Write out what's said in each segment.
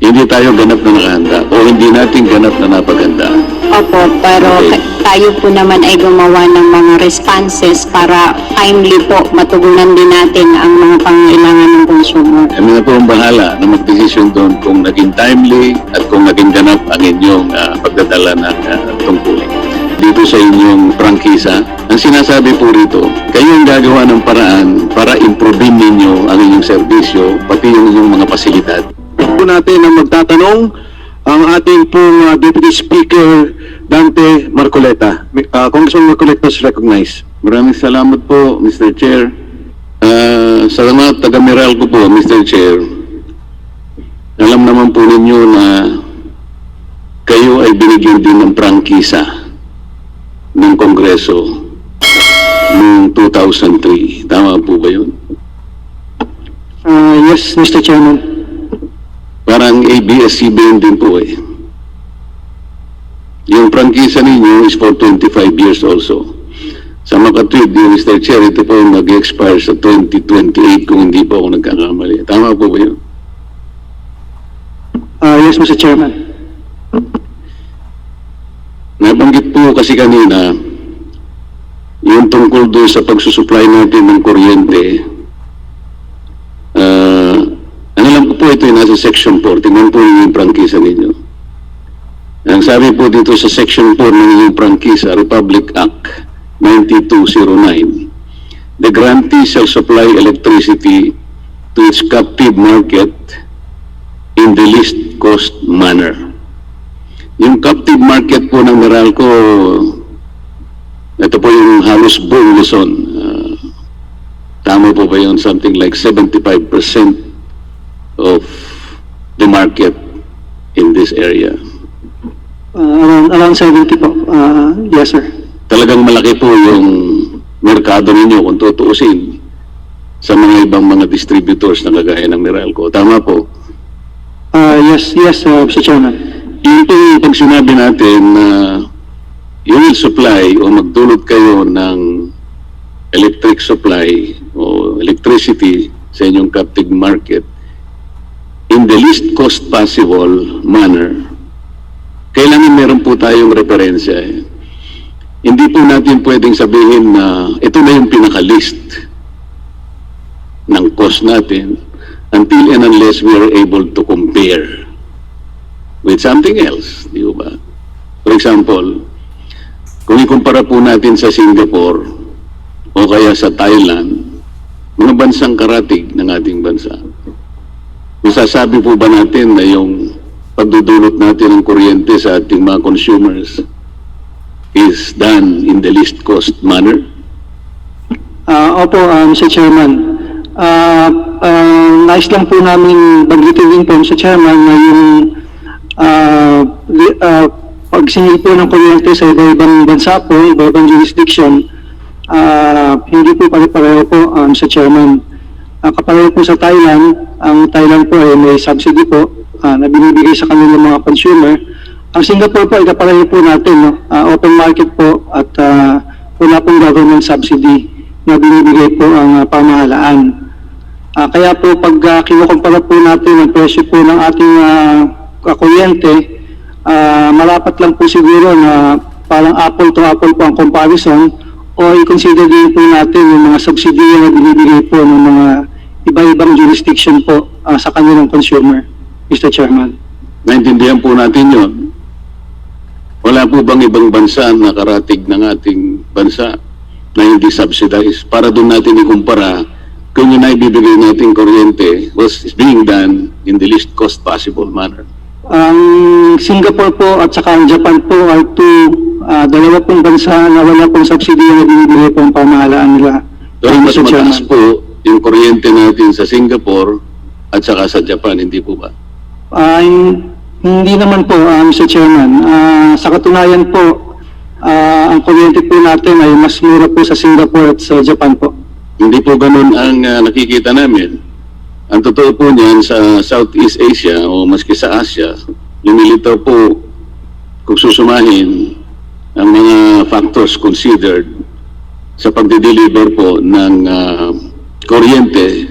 hindi tayo ganap na nakahanda o hindi natin ganap na napaganda. Opo, pero tayo po naman ay gumawa ng mga responses para timely po matugunan din natin ang mga pangailangan ng consumer. Kami na po ang bahala na mag-decision doon kung naging timely at kung naging ganap ang inyong pagdadala ng tungkulin. Dito sa inyong prangkisa, ang sinasabi po rito, kayo ang gagawa ng paraan para improvein ninyo ang inyong serbisyo, pati yung inyong mga pasilidad. Po natin ang magtatanong ang ating pong Deputy Speaker Dante Marcoleta. Congressman Marcoleta is recognized. Maraming salamat po, Mr. Chair. Sa mga taga-Meralco po, Mr. Chair, alam naman po ninyo na kayo ay binigyan din ng prangkisa ng Kongreso noong 2003. Tama po ba yun? Yes, Mr. Chairman. Parang ABS-CBN din po eh. Yung prangkisa ninyo is for 25 years also. Sa makatwid, Mr. Chair, ito po mag-expire sa 2028 kung hindi po ako nagkakamali. Tama po ba yun? Yes, Mr. Chairman. Nabanggit po kasi kanina, yung tungkol doon sa pagsusupply natin ng kuryente, alam ko po ito yung nasa Section 4, tingnan po yung prangkisa ninyo. Ang sabi po dito sa Section 4 ng yung prangkisa, Republic Act 9209, the grantee shall supply electricity to its captive market in the least cost manner. Yung captive market po ng Meralco, ito po yung halos buong Luzon. Tama po ba yun? Something like 75% of the market in this area. Around 70 po. Yes, sir. Talagang malaki po yung merkado ninyo kung tutuusin sa mga ibang mga distributors na kagaya ng Meralco. Tama po? Yes, Mr. Chairman. Yun po yung pag sinabi natin na you will supply o magdulot kayo ng electric supply o electricity sa inyong captive market in the least cost possible manner. Kailangan meron po tayong referensya. Hindi po natin pwedeng sabihin na ito na yung pinaka-list ng cost natin until and unless we are able to compare with something else. Di ba? For example, kung ikumpara po natin sa Singapore o kaya sa Thailand, mga bansang karatig ng ating bansa, masasabi po ba natin na yung pagdudulot natin ng kuryente sa ating mga consumers is done in the least cost manner? Opo, Mr. Chairman. Nais lang po namin banggitin din po, Mr. Chairman, na yung pagsingil po ng kuryente sa iba-ibang bansa po, iba-ibang jurisdiction, hindi po pare-pareho po, Mr. Chairman. Kapareho po sa Thailand, ang Thailand po ay may subsidy po na binibigay sa kanilang mga consumer. Ang Singapore po ay kapareho po natin, no? Open market po at wala pong government subsidy na binibigay po ang pamahalaan. Kaya po pag kinukumpara po natin ang presyo po ng ating kuryente, malapat lang po siguro na parang apple to apple po ang comparison o i-consider din po natin yung mga subsidiya na binibigay po ng mga iba-ibang jurisdiction po sa kanilang consumer, Mr. Chairman. Naintindihan po natin yun. Wala po bang ibang bansa na karatig ng ating bansa na hindi subsidized para doon natin ikumpara kung yung naibibigay nating kuryente was being done in the least cost possible manner? Ang Singapore po at saka ang Japan po ay dalawa pong bansa na wala pong subsidiya na binibigay po ang pamahalaan nila. Pero mas mataas po yung kuryente natin sa Singapore at saka sa Japan, hindi po ba? Hindi naman po, Mr. Chairman. Sa katunayan po, ang kuryente po natin ay mas mura po sa Singapore at sa Japan po. Hindi po ganun ang nakikita namin. Ang totoo po niyan sa Southeast Asia o maski sa Asia, lumilitaw po kung susumahin ang mga factors considered sa pagde-deliver po ng kuryente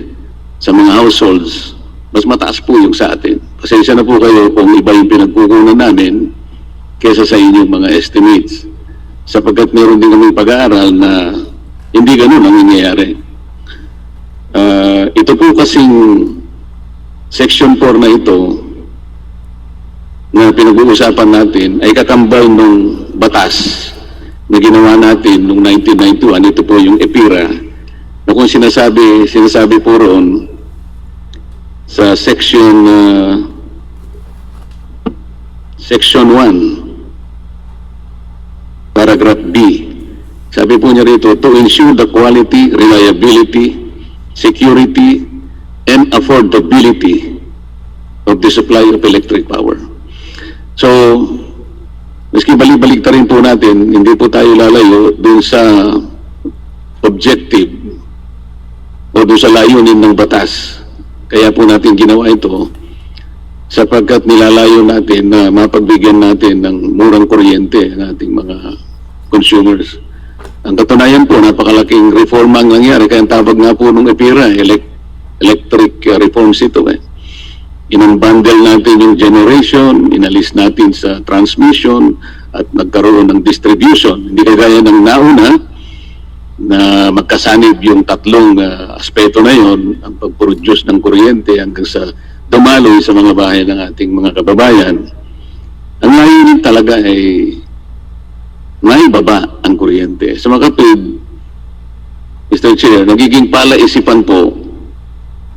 sa mga households, mas mataas po yung sa atin. pasensya na po kayo kung iba yung pinagkukunan namin kesa sa inyong mga estimates. Sapagkat meron din kami pag-aaral na hindi ganun ang nangyayari. Ito po kasing Section 4 na ito na pinag-uusapan natin ay kakambal ng batas na ginawa natin noong 1991. Ito po yung EPIRA na kung sinasabi po roon sa Section 1, paragraph B. Sabi po niya rito, to ensure the quality, reliability, security, and affordability of the supply of electric power. So, maski balik-balik rin po natin, hindi po tayo lalayo dun sa objective o dun sa layunin ng batas. Kaya po natin ginawa ito sapagkat nilalayo natin na mapagbigyan natin ng murang kuryente ang ating mga consumers. Ang katunayan po, napakalaking reforma ang nangyari. Kaya ang tawag nga po ng EPIRA, electric reforms ito. Inunbundle natin yung generation, inalis natin sa transmission, at nagkaroon ng distribution. Hindi kagaya ng nauna na magkasanib yung tatlong aspeto na yon, ang pag-produce ng kuryente hanggang sa dumaloy sa mga bahay ng ating mga kababayan. Ang layunin talaga ay maibaba ang kuryente. Sa mga kapatid, Mr. Chair, nagiging palaisipan po,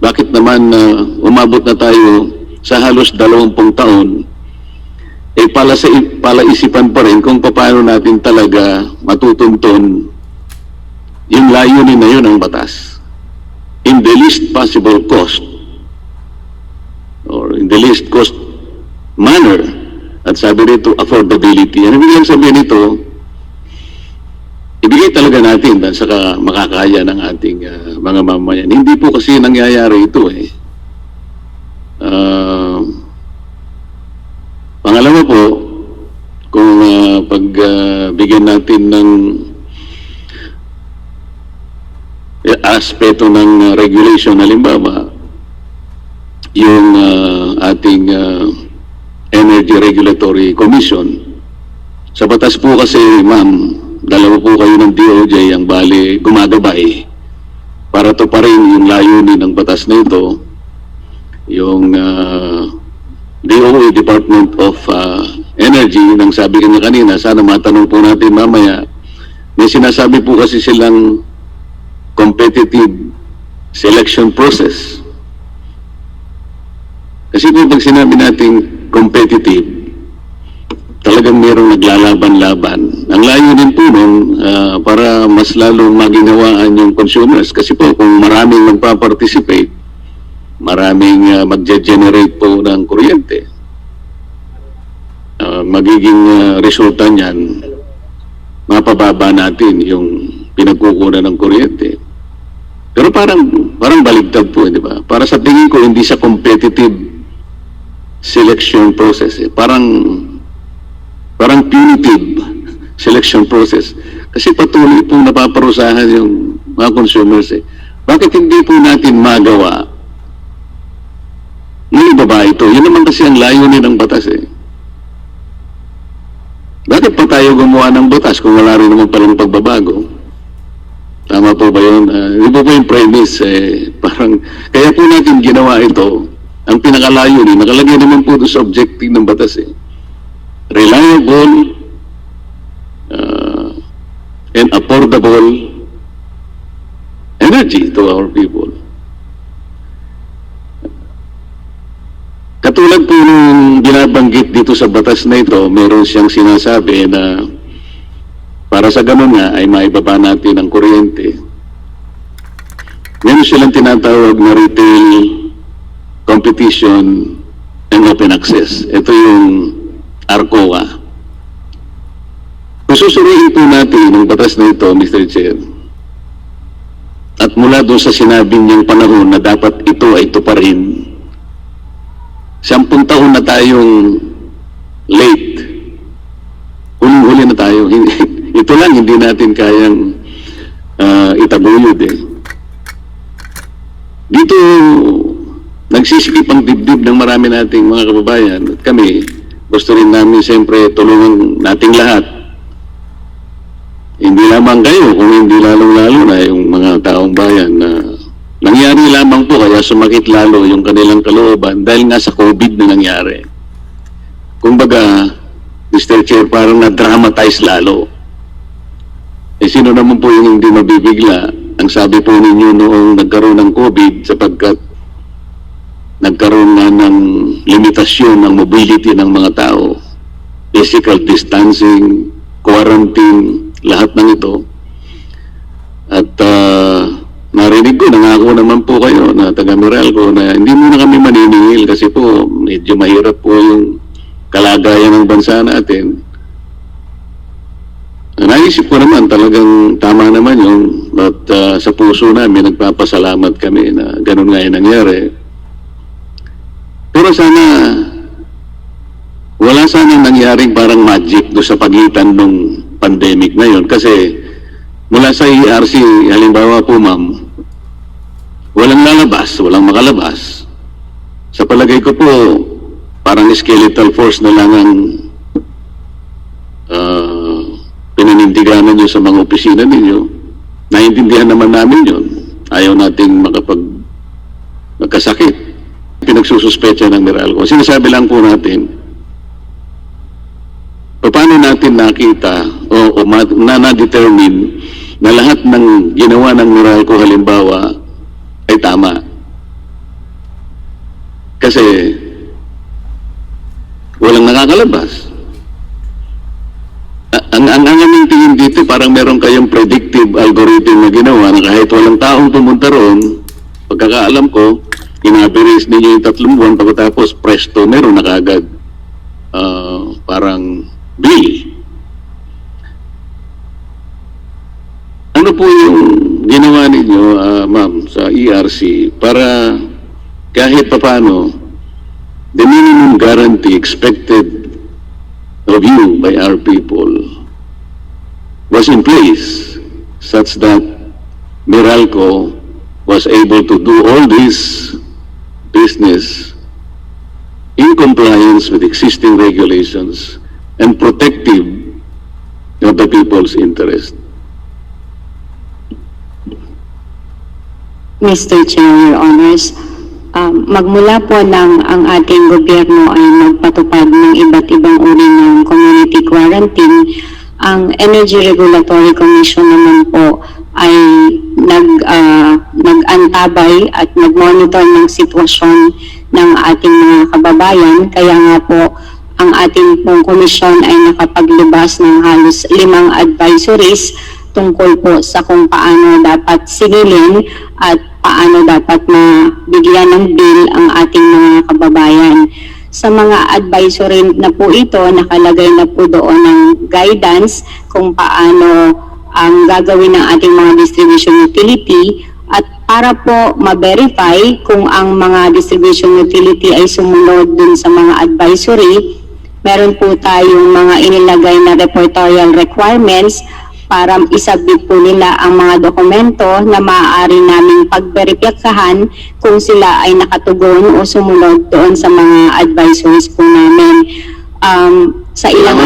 bakit naman umabot na tayo sa halos 20 taon, palaisipan pa rin kung paano natin talaga matutuntun yung layunin na yun ng batas in the least possible cost or in the least cost manner, at sabi rito affordability. Ano ibig sabihin nito? Ibigay talaga natin dahil saka makakaya ng ating mga mamayan. Hindi po kasi nangyayari ito pangalawa po, kung pagbigyan natin ng aspeto ng regulation, halimbawa, yung ating Energy Regulatory Commission. Sa batas po kasi, ma'am, dalawa po kayo ng DOJ ang bali gumagabay para to pa rin yung layunin ng batas na ito, yung DOE, Department of Energy, nang sabi ko na kanina, sana matanong po natin mamaya, may sinasabi po kasi silang competitive selection process. Kasi po pag sinabi natin competitive, talagang merong naglalaban-laban. Ang layunin po nun, para mas lalong maginawaan yung consumers. Kasi po, kung maraming magpa-participate, maraming magge-generate po ng kuryente, magiging resulta niyan, mapababa natin yung pinagkukunan ng kuryente. Pero parang baligtad po, di ba? Para sa tingin ko, hindi sa competitive selection process. Parang punitive selection process. Kasi patuloy pong napaparusahan yung mga consumers. Bakit hindi po natin magawa? Nalibaba ito. Yun naman kasi ang layunin ng batas Bakit pa tayo gumawa ng batas kung wala rin naman palang pagbabago? Tama po ba yun? Hindi po yung premise. Kaya po natin ginawa ito. Ang pinakalayunin, nakalagay naman po sa objective ng batas reliable and affordable energy to our people. Katulad po nung binabanggit dito sa batas na ito, meron siyang sinasabi na para sa ganun nga ay maibaba natin ang kuryente. Meron silang tinatawag na retail competition and open access. Ito yung ARCOA. Kung susuriin po natin ang batas na ito, Mr. Chair, at mula doon sa sinabi niyang panahon na dapat ito ay tuparin, 10 taon na tayong late. Huling-huli na tayo. Ito lang, hindi natin kayang itaguyod Dito, nagsisikip ang dibdib ng marami nating mga kababayan. At kami, gusto rin namin siyempre tulungan nating lahat. Hindi lamang kayo, kung hindi lalong-lalo na yung mga taong bayan na nangyari lamang po kaya sumakit lalo yung kanilang kalooban dahil nga sa COVID na nangyari. Kumbaga, Mr. Chair, parang na-dramatize lalo. Eh sino naman po yung hindi mabibigla? Ang sabi po ninyo noong nagkaroon ng COVID sapagkat nagkaroon na ng limitasyon ng mobility ng mga tao, physical distancing, quarantine, lahat ng ito. At narinig ko, nangako naman po kayo na taga Meralco na hindi muna kami maniningil kasi po medyo mahirap po yung kalagayan ng bansa natin. Naisip ko naman talagang tama naman yun at sa puso namin nagpapasalamat kami na ganun nga yung nangyari. Pero sana wala sanang nangyaring parang magic do sa pagitan ng pandemic na yun kasi mula sa ERC, halimbawa po ma'am, walang lalabas, walang makalabas. Sa palagay ko po, parang skeletal force na lang ang pinanindiganan nyo sa mga opisina ninyo. Naiintindihan naman namin yun. Ayaw nating magkasakit. Pinagsususpecha ng Meralco. Sinasabi lang po natin, paano natin nakita o na-determine na lahat ng ginawa ng Meralco halimbawa ay tama. Kasi walang nakakalabas. Ang aming tingin dito, parang meron kayong predictive algorithm na ginawa na kahit walang taong pumunta roon, pagkakaalam ko, inabiris ninyo yung 3 buwan, pagkatapos presto, meron na kaagad parang bill. Ano po yung ginawa ninyo, ma'am, sa ERC para kahit paano the minimum guarantee expected of you by our people was in place such that Meralco was able to do all this business in compliance with existing regulations and protective of the people's interest. Mr. Chair, Your Honors, magmula po ng ang ating gobyerno ay magpatupad ng iba't ibang uri ng community quarantine, ang Energy Regulatory Commission naman po ay nag-antabay at nag-monitor ng sitwasyon ng ating mga kababayan. Kaya nga po, ang ating pong komisyon ay nakapaglabas ng halos 5 advisories tungkol po sa kung paano dapat sigilin at paano dapat mabigyan ng bill ang ating mga kababayan. Sa mga advisory na po ito, nakalagay na po doon ng guidance kung paano ang gagawin ng ating mga distribution utility at para po ma-verify kung ang mga distribution utility ay sumunod dun sa mga advisory, meron po tayong mga inilagay na reportorial requirements para isubmit po nila ang mga dokumento na maaari naming pagberipyakahan kung sila ay nakatugon o sumunod doon sa mga advisories po namin. Sa ilang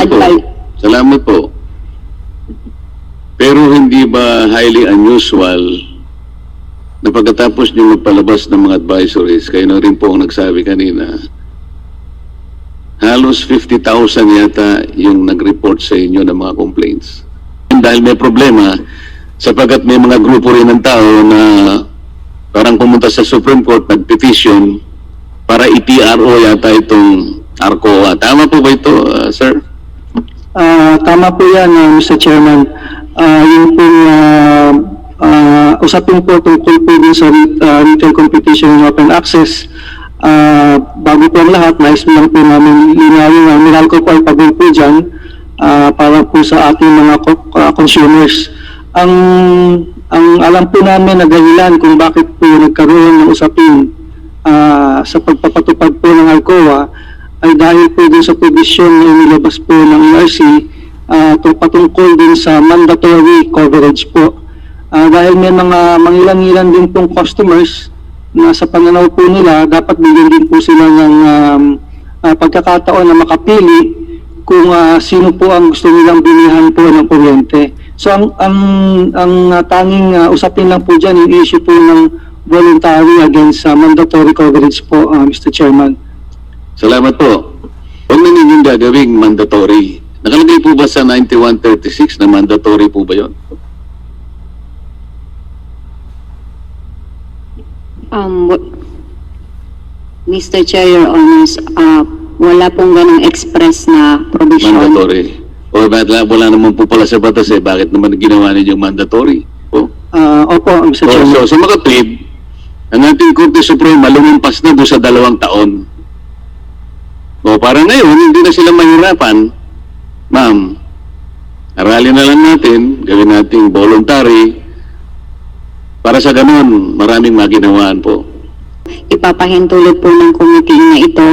Salamat po. Pero hindi ba highly unusual na pagkatapos niyo magpalabas ng mga advisories, kayo na rin po ang nagsabi kanina, halos 50,000 yata yung nag-report sa inyo ng mga complaints. Dahil may problema, sapagkat may mga grupo rin ng tao na parang pumunta sa Supreme Court, nag-petition para i-TRO yata itong ARCOA. Tama po ba ito, sir? Tama po yan, Mr. Chairman. Yung pong usapin po tungkol po din sa retail competition and open access. Bago po ang lahat, nais lang po namin linawin na Meralco po ay pabor po dyan para po sa ating mga consumers. Ang alam po namin na dahilan kung bakit po nagkaroon ng usapin sa pagpapatupad po ng ARCOA ay dahil po din sa provision na inilabas po ng ERC patungkol din sa mandatory coverage po. Dahil may mga mangilan-ilan din pong customers na sa pananaw po nila, dapat bigyan din po sila ng pagkakataon na makapili kung sino po ang gusto nilang bilihan po ng kuryente. So ang tanging usapin lang po dyan, yung issue po ng voluntary against mandatory coverage po, Mr. Chairman. Salamat po. Huwag na ninyong gagawing mandatory. Nakalagay po ba sa 9136 na mandatory po ba yun? Mr. Chair, Your Honors, wala pong ganong express na provision. Mandatory. O wala naman po pala sa batas bakit naman ginawa ninyong mandatory? O? Opo, Mr. Chairman. So makatwid, ang ating Korte Suprema lumampas na doon sa 2 taon. O para ngayon, hindi na sila mahirapan. Ma'am, aralin na lang natin, gawin nating voluntary. Para sa ganun, maraming maginawaan po. Ipapahintulot po ng committee na ito,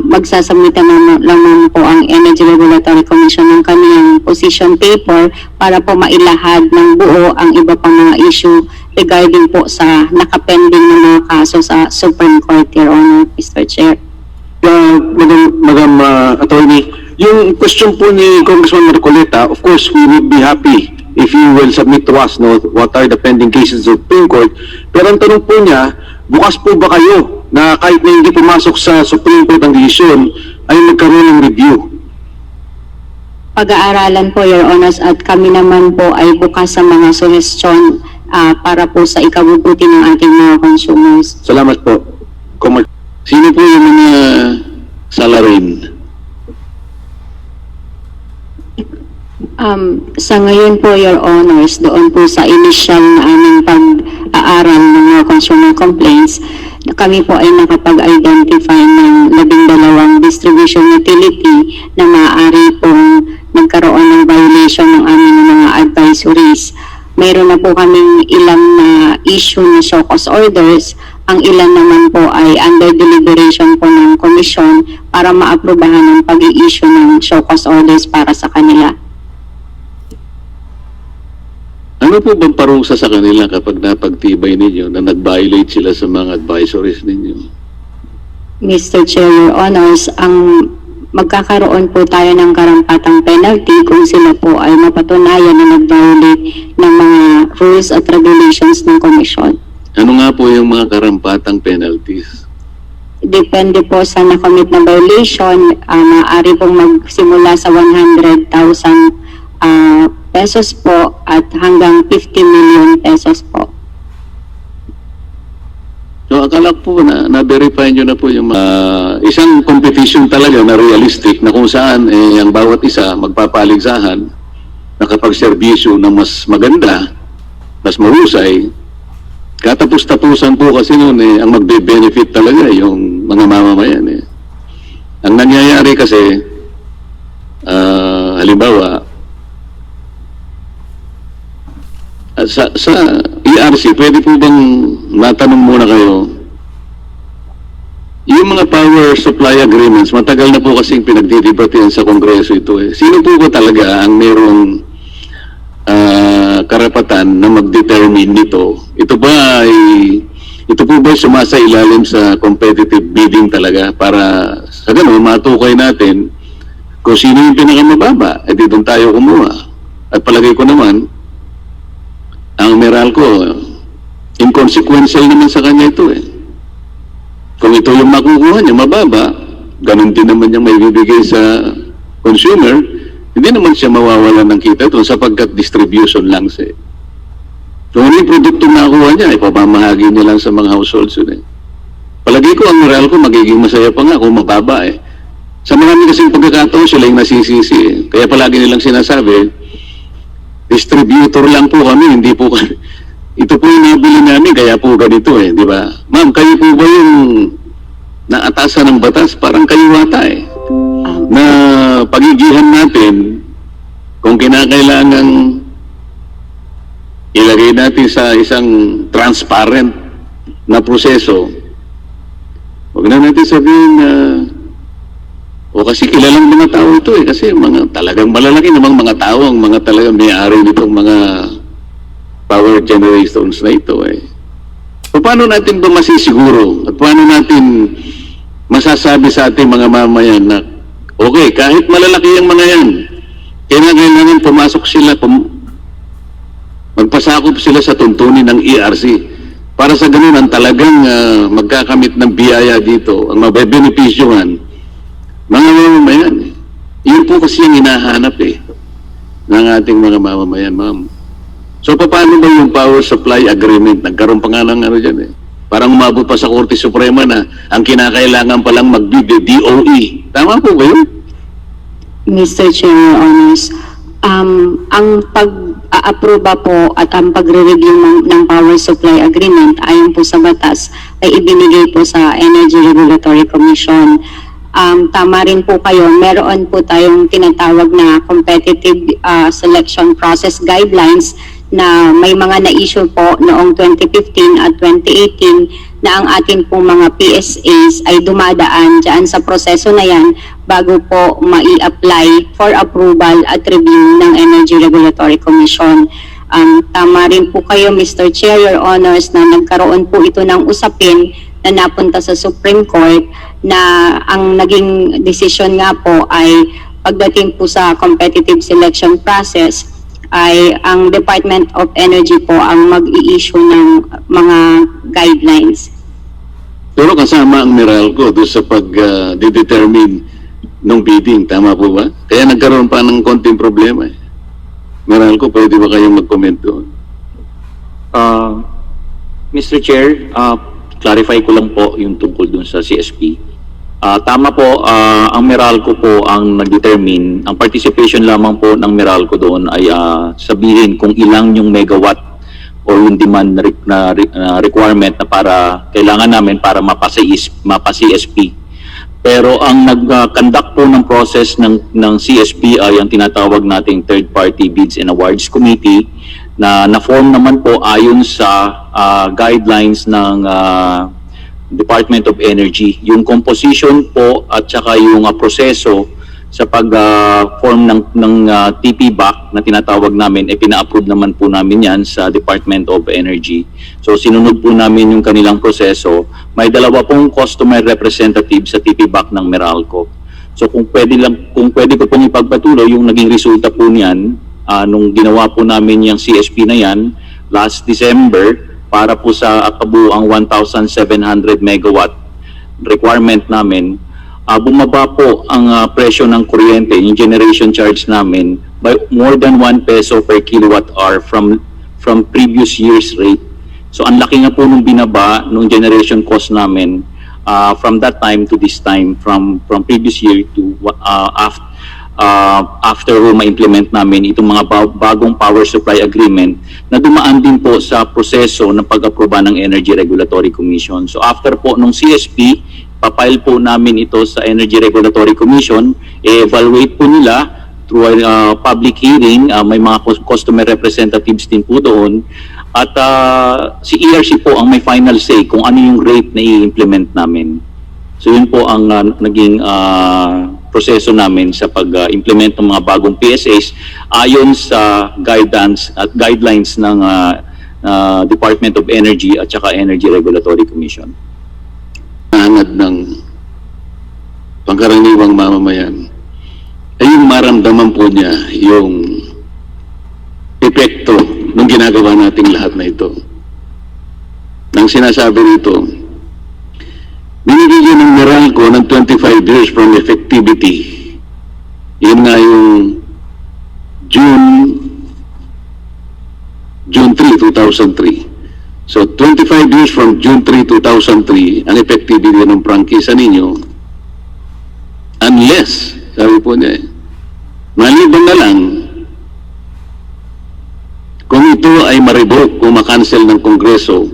magsasubmit naman po ang Energy Regulatory Commission ng kanyang position paper para po mailahad ng buo ang iba pang mga issue regarding po sa nakapending na mga kaso sa Supreme Court, Your Honor, Mr. Chair. Madam Attorney, yung question po ni Congressman Marcoleta, of course, we would be happy if you will submit to us what are the pending cases of Supreme Court. Pero ang tanong po niya, bukas po ba kayo na kahit na hindi pumasok sa Supreme Court ang desisyon, ay magkaroon ng review? Pag-aaralan po, Your Honors, at kami naman po ay bukas sa mga suggestion para po sa ikabubuti ng ating mga consumers. Salamat po. Sino po yung mga salarin? Sa ngayon po, Your Honors, doon po sa initial na aming pag-aaral ng mga consumer complaints, kami po ay nakapag-identify ng 12 distribution utility na maaari pong nagkaroon ng violation ng aming mga advisories. Mayroon na po kaming ilang na issue na show cause orders. Ang ilan naman po ay under deliberation po ng komisyon para maaprubahan ng pag-i-issue ng show cause orders para sa kanila. Ano po bang parusa sa kanila kapag napagtibay ninyo na nag-violate sila sa mga advisories ninyo? Mr. Chair, Your Honors, ang magkakaroon po tayo ng karampatang penalty kung sila po ay mapatunayan na nag-violate ng mga rules at regulations ng komisyon. Ano nga po yung mga karampatang penalties? Depende po sa nakomit na violation, maaari pong magsimula sa 100,000 pesos po at hanggang 50 million pesos po. So akala po na-verify nyo na po yung isang competition talaga na realistic na kung saan ang bawat isa magpapaligsahan na kapag serbisyo na mas maganda, mas mahusay, katapos-tapusan po kasi noon ang magbe-benefit talaga yung mga mamamayan Ang nangyayari kasi, halimbawa, sa ERC, pwede po bang matanong muna kayo, yung mga power supply agreements, matagal na po kasing pinagdidebatehan sa Kongreso ito Sino po ba talaga ang merong karapatan na mag-determine nito? Ito po ba sumasa ilalim sa competitive bidding talaga para sa ganun matukoy natin kung sino yung pinakamababa, doon tayo kumuha. At palagay ko naman, ang Meralco, inconsequential naman sa kanya ito Kung ito yung makukuha niya, mababa, ganun din naman niya may bibigay sa consumer, hindi naman siya mawawalan ng kita ito sapagkat distribution lang siya. Kung ano yung produkto nakuha niya, ipapamahagi niya lang sa mga households yun Palagi ko ang Meralco magiging masaya pa nga kung mababa Sa marami kasing pagkakataon sila yung nasisisi Kaya palagi nilang sinasabi, distributor lang po kami, hindi po kami. Ito po yung nabili namin, kaya po ganito di ba? Ma'am, kayo po ba yung naatasan ng batas? Parang kayo ata na pagigihan natin kung kinakailangang ilagay natin sa isang transparent na proseso. Huwag na natin sabihin na kasi kilalang mga tao ito kasi mga talagang malalaki namang mga tao ang mga talagang may-ari nitong mga power generations na ito Paano natin ba masisiguro at paano natin masasabi sa ating mga mamayan na okay, kahit malalaki ang mga yan, kailangan pumasok sila, magpasakop sila sa tuntunin ng ERC. Para sa ganun, ang talagang magkakamit ng biyaya dito, ang mabebenepisyohan, mga mamamayan. Yun po kasi yung hinahanap ng ating mga mamamayan, ma'am. So, paano ba yung power supply agreement? Nagkaroon pa nga ng dyan Parang umabot pa sa Korte Suprema na ang kinakailangan palang magbibigay DOE. Tama po ba yun? Mr. Chair, Your Honors, ang pag-aaproba po at ang pagre-review ng Power Supply Agreement ayon po sa batas ay ibinigay po sa Energy Regulatory Commission. Tama rin po kayo, meron po tayong tinatawag na Competitive Selection Process Guidelines na may mga na-issue po noong 2015 at 2018 na ang atin pong mga PSAs ay dumadaan dyan sa proseso na yan bago po mai-apply for approval at review ng Energy Regulatory Commission. Tama rin po kayo, Mr. Chair, Your Honors, na nagkaroon po ito ng usapin na napunta sa Supreme Court na ang naging desisyon nga po ay pagdating po sa competitive selection process ay ang Department of Energy po ang mag-i-issue ng mga guidelines. Pero kasama ang Meralco doon sa pag-determine ng bidding. Tama po ba? Kaya nagkaroon pa ng konting problema. Meralco, pwede ba kayong mag-comment doon? Mr. Chair, clarify ko lang po yung tungkol dun sa CSP. Tama po, ang Meralco po ang nag-determine, ang participation lamang po ng Meralco doon ay sabihin kung ilang yung megawatt o yung demand na requirement na para kailangan namin para mapa-CSP. Pero ang nag-conduct po ng process ng CSP ay ang tinatawag nating Third Party Bids and Awards Committee na na-form naman po ayon sa guidelines ng Department of Energy. Yung composition po at saka yung proseso sa pag-form ng TP-BAC na tinatawag namin, pina-approve naman po namin yan sa Department of Energy. So sinunod po namin yung kanilang proseso. May dalawa pong customer representative sa TP-BAC ng Meralco. So kung pwede ko pong ipagpatuloy yung naging resulta po niyan, nung ginawa po namin yung CSP na yan last December, para po sa kabuuang 1,700 megawatt requirement namin, bumaba po ang presyo ng kuryente, yung generation charge namin, by more than 1 peso per kilowatt hour from previous year's rate. So ang laki nga po nung binaba nung generation cost namin from that time to this time, from previous year to after ma-implement namin itong mga bagong power supply agreement na dumaan din po sa proseso ng pag-aproba ng Energy Regulatory Commission. So after po nung CSP, papile po namin ito sa Energy Regulatory Commission, evaluate po nila through a public hearing, may mga customer representatives din po doon, at si ERC po ang may final say kung ano yung rate na i-implement namin. So yun po ang naging proseso namin sa pag-implement ng mga bagong PSAs ayon sa guidelines ng Department of Energy at saka Energy Regulatory Commission. Hangad ng pangkaraniwang mamamayan ay yung maramdaman po niya yung epekto ng ginagawa nating lahat na ito. Nang sinasabi rito, binibigyan ng Meralco ng 25 years from effectivity. Yun nga yung June 3, 2003. So 25 years from June 3, 2003, ang effectivity ng prangkisa ninyo, unless, sabi po niya, maliban na lang, kung ito ay ma-revoke o ma-cancel ng Kongreso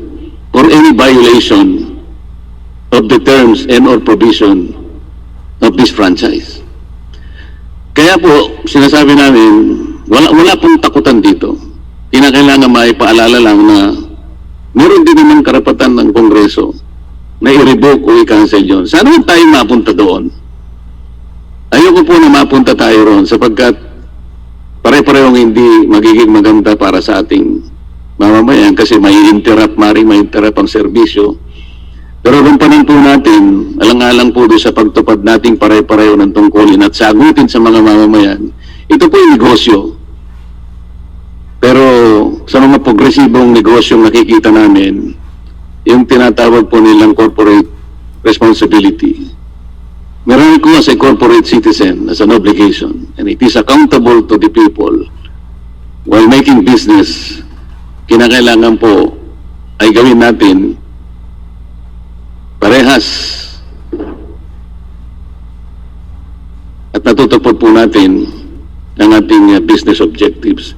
or any violation of the terms and or provision of this franchise. Kaya po, sinasabi namin, wala pong takutan dito. Kinakailangan maipaalala lang na meron din naman karapatan ng Kongreso na i-revoke o i-cancel yun. Sana tayo mapunta doon? Ayoko po na mapunta tayo roon sapagkat pare-parehong hindi magiging maganda para sa ating mamamayan kasi may interrupt ang serbisyo. Pero gampanan po natin, alang-alang po doon sa pagtupad nating pare-pareho ng tungkulin at sagutin sa mga mamamayan, ito po yung negosyo. Pero sa mga progresibong negosyong nakikita namin, yung tinatawag po nilang corporate responsibility. Meron ko as a corporate citizen as an obligation, and it is accountable to the people. While making business, kinakailangan po ay gawin natin parehas at natutupad po natin ang ating business objectives.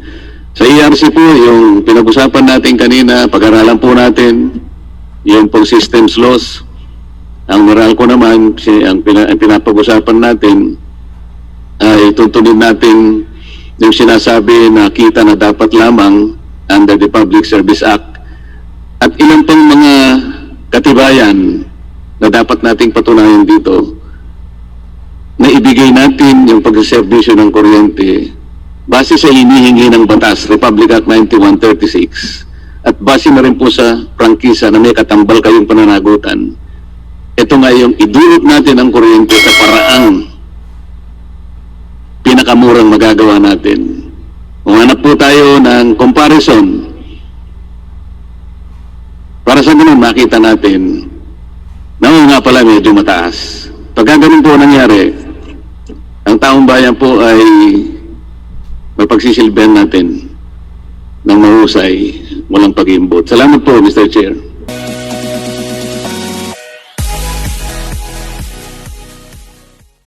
Sa ERC po, yung pinag-usapan natin kanina, pag-aralan po natin yung pong systems laws. Ang Meralco naman, ang pinapag-usapan natin ay tutunin natin yung sinasabi na kita na dapat lamang under the Public Service Act at ilang pang mga katibayan na dapat nating patunayan dito na ibigay natin yung pagsaserbisyo ng kuryente base sa hinihingi ng batas, Republic Act 9136, at base na rin po sa prangkisa na may katambal kayong pananagutan. Ito nga yung idulot natin ang kuryente sa paraang pinakamurang magagawa natin. Kung hanap po tayo ng comparison, para sa ganun makita natin na nga pala medyo mataas. Pagka ganun po nangyari, ang taong bayan po ay mapagsisilbihan natin ng mahusay, walang pag-iimbot. Salamat po, Mr. Chair.